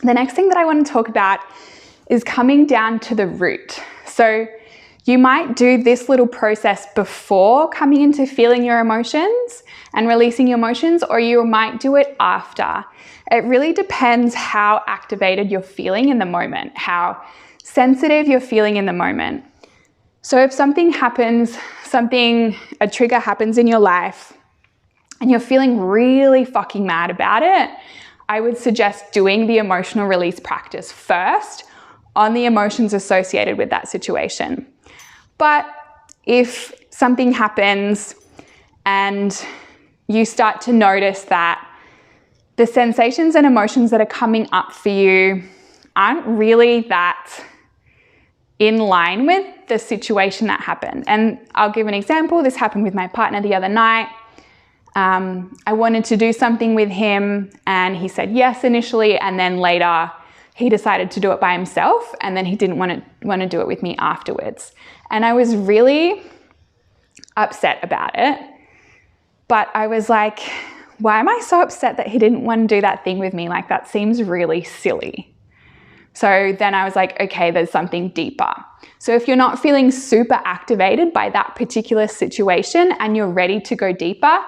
The next thing that I want to talk about is coming down to the root. So you might do this little process before coming into feeling your emotions and releasing your emotions, or you might do it after. It really depends how activated you're feeling in the moment, how sensitive you're feeling in the moment. So if something happens, a trigger happens in your life, and you're feeling really fucking mad about it, I would suggest doing the emotional release practice first on the emotions associated with that situation. But if something happens and you start to notice that the sensations and emotions that are coming up for you aren't really that in line with the situation that happened. And I'll give an example. This happened with my partner the other night. I wanted to do something with him and he said yes initially, and then later he decided to do it by himself, and then he didn't want to do it with me afterwards. And I was really upset about it. But I was like, why am I so upset that he didn't want to do that thing with me? Like, that seems really silly. So then I was like, okay, there's something deeper. So if you're not feeling super activated by that particular situation and you're ready to go deeper,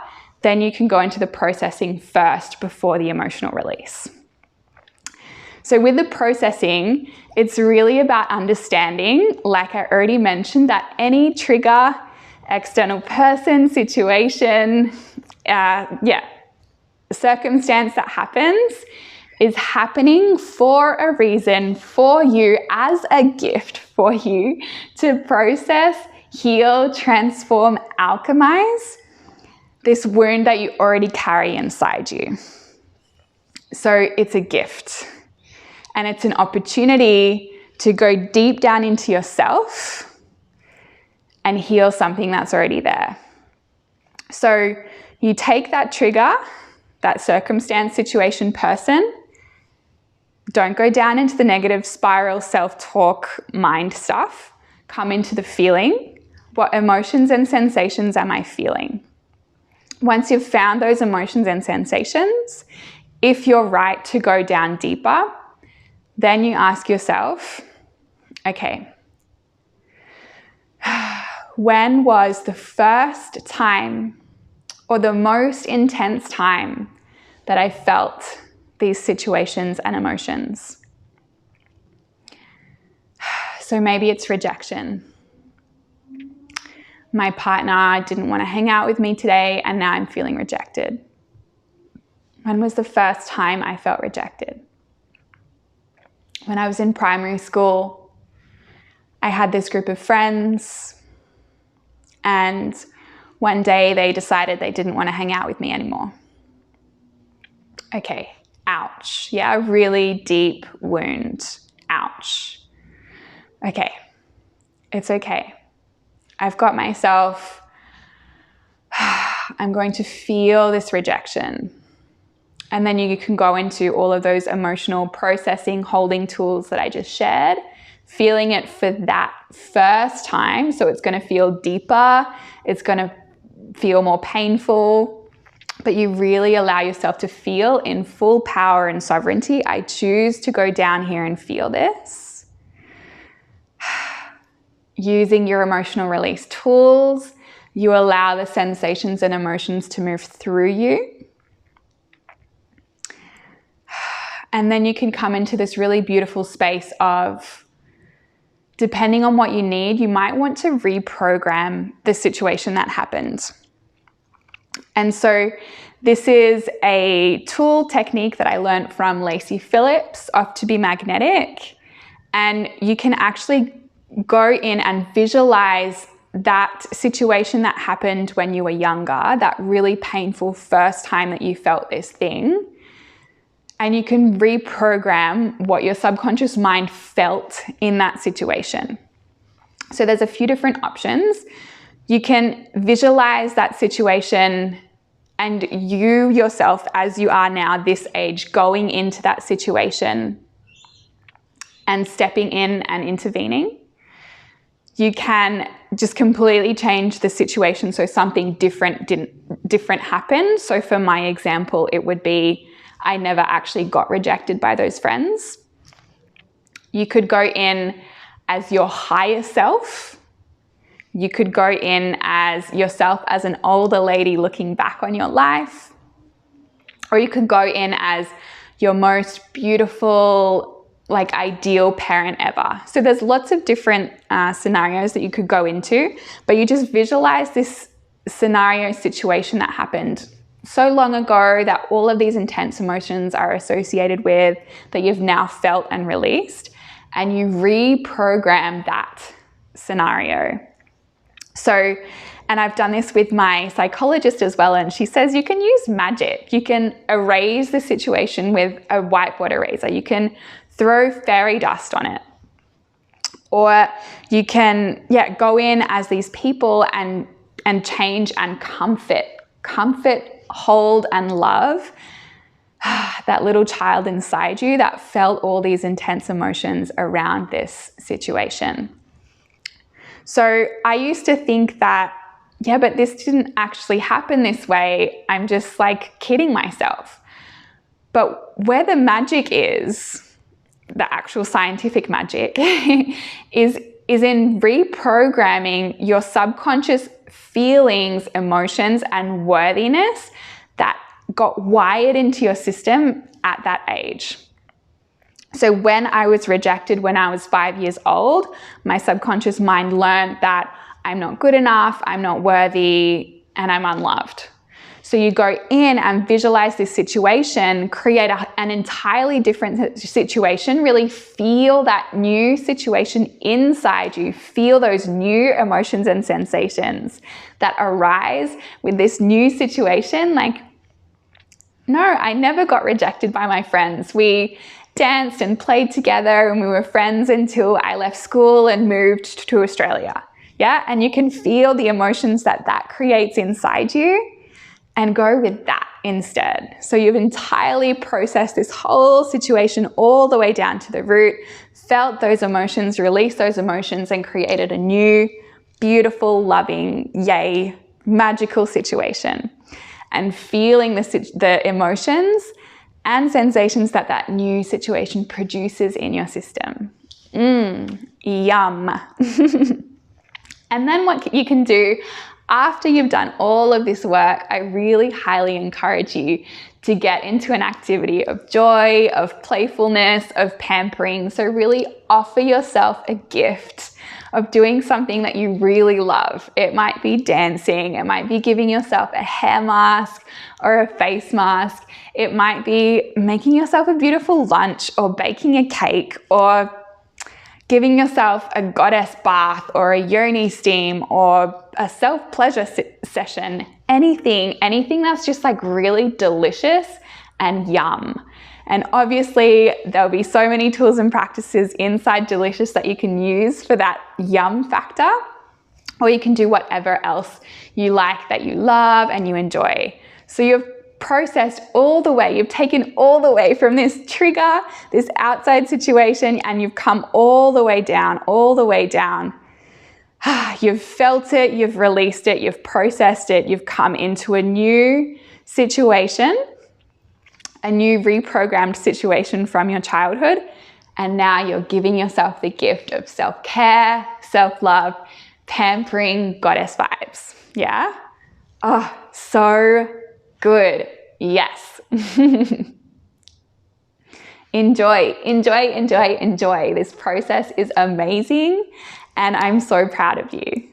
then you can go into the processing first before the emotional release. So with the processing, it's really about understanding, like I already mentioned, that any trigger, external person, situation, circumstance that happens is happening for a reason, for you, as a gift for you to process, heal, transform, alchemize this wound that you already carry inside you. So it's a gift. And it's an opportunity to go deep down into yourself and heal something that's already there. So you take that trigger, that circumstance, situation, person. Don't go down into the negative spiral, self-talk, mind stuff. Come into the feeling. What emotions and sensations am I feeling? Once you've found those emotions and sensations, if you're right to go down deeper, then you ask yourself, okay, when was the first time or the most intense time that I felt these situations and emotions? So maybe it's rejection. My partner didn't want to hang out with me today and now I'm feeling rejected. When was the first time I felt rejected? When I was in primary school, I had this group of friends, and one day they decided they didn't want to hang out with me anymore. Okay, ouch. Yeah, a really deep wound. Ouch. Okay, it's okay. I've got myself. I'm going to feel this rejection. And then you can go into all of those emotional processing, holding tools that I just shared, feeling it for that first time. So it's going to feel deeper. It's going to feel more painful, but you really allow yourself to feel in full power and sovereignty. I choose to go down here and feel this. Using your emotional release tools, you allow the sensations and emotions to move through you. And then you can come into this really beautiful space of, depending on what you need, you might want to reprogram the situation that happened. And so this is a tool technique that I learned from Lacey Phillips of To Be Magnetic. And you can actually go in and visualize that situation that happened when you were younger, that really painful first time that you felt this thing. And you can reprogram what your subconscious mind felt in that situation. So there's a few different options. You can visualize that situation and you yourself, as you are now this age, going into that situation and stepping in and intervening. You can just completely change the situation so something different happened. So for my example, it would be I never actually got rejected by those friends. You could go in as your higher self. You could go in as yourself as an older lady looking back on your life. Or you could go in as your most beautiful, like ideal parent ever. So there's lots of different scenarios that you could go into, but you just visualize this scenario situation that happened so long ago that all of these intense emotions are associated with, that you've now felt and released, and you reprogram that scenario. So, and I've done this with my psychologist as well, and she says you can use magic. You can erase the situation with a whiteboard eraser. You can throw fairy dust on it. Or you can, go in as these people and change and comfort, hold and love that little child inside you that felt all these intense emotions around this situation. So I used to think that, but this didn't actually happen this way. I'm just like kidding myself. But where the magic is, the actual scientific magic, is in reprogramming your subconscious feelings, emotions, and worthiness that got wired into your system at that age. So when I was rejected when I was 5 years old, my subconscious mind learned that I'm not good enough, I'm not worthy, and I'm unloved. So you go in and visualize this situation, create an entirely different situation, really feel that new situation inside you, feel those new emotions and sensations that arise with this new situation. Like, no, I never got rejected by my friends. We danced and played together and we were friends until I left school and moved to Australia. Yeah, and you can feel the emotions that creates inside you and go with that instead. So you've entirely processed this whole situation all the way down to the root, felt those emotions, released those emotions, and created a new, beautiful, loving, magical situation. And feeling the emotions and sensations that new situation produces in your system. Yum. And then what you can do after you've done all of this work, I really highly encourage you to get into an activity of joy, of playfulness, of pampering. So really offer yourself a gift of doing something that you really love. It might be dancing, it might be giving yourself a hair mask or a face mask. It might be making yourself a beautiful lunch or baking a cake or giving yourself a goddess bath or a yoni steam or a self-pleasure session, anything that's just like really delicious and yum. And obviously there'll be so many tools and practices inside Delicious that you can use for that yum factor, or you can do whatever else you like, that you love and you enjoy. So you've processed all the way, you've taken all the way from this trigger, this outside situation, and you've come all the way down. You've felt it, you've released it, you've processed it, you've come into a new situation, a new reprogrammed situation from your childhood, and now you're giving yourself the gift of self-care, self-love, pampering, goddess vibes. Yeah? Oh, so good. Yes. Enjoy. This process is amazing, and I'm so proud of you.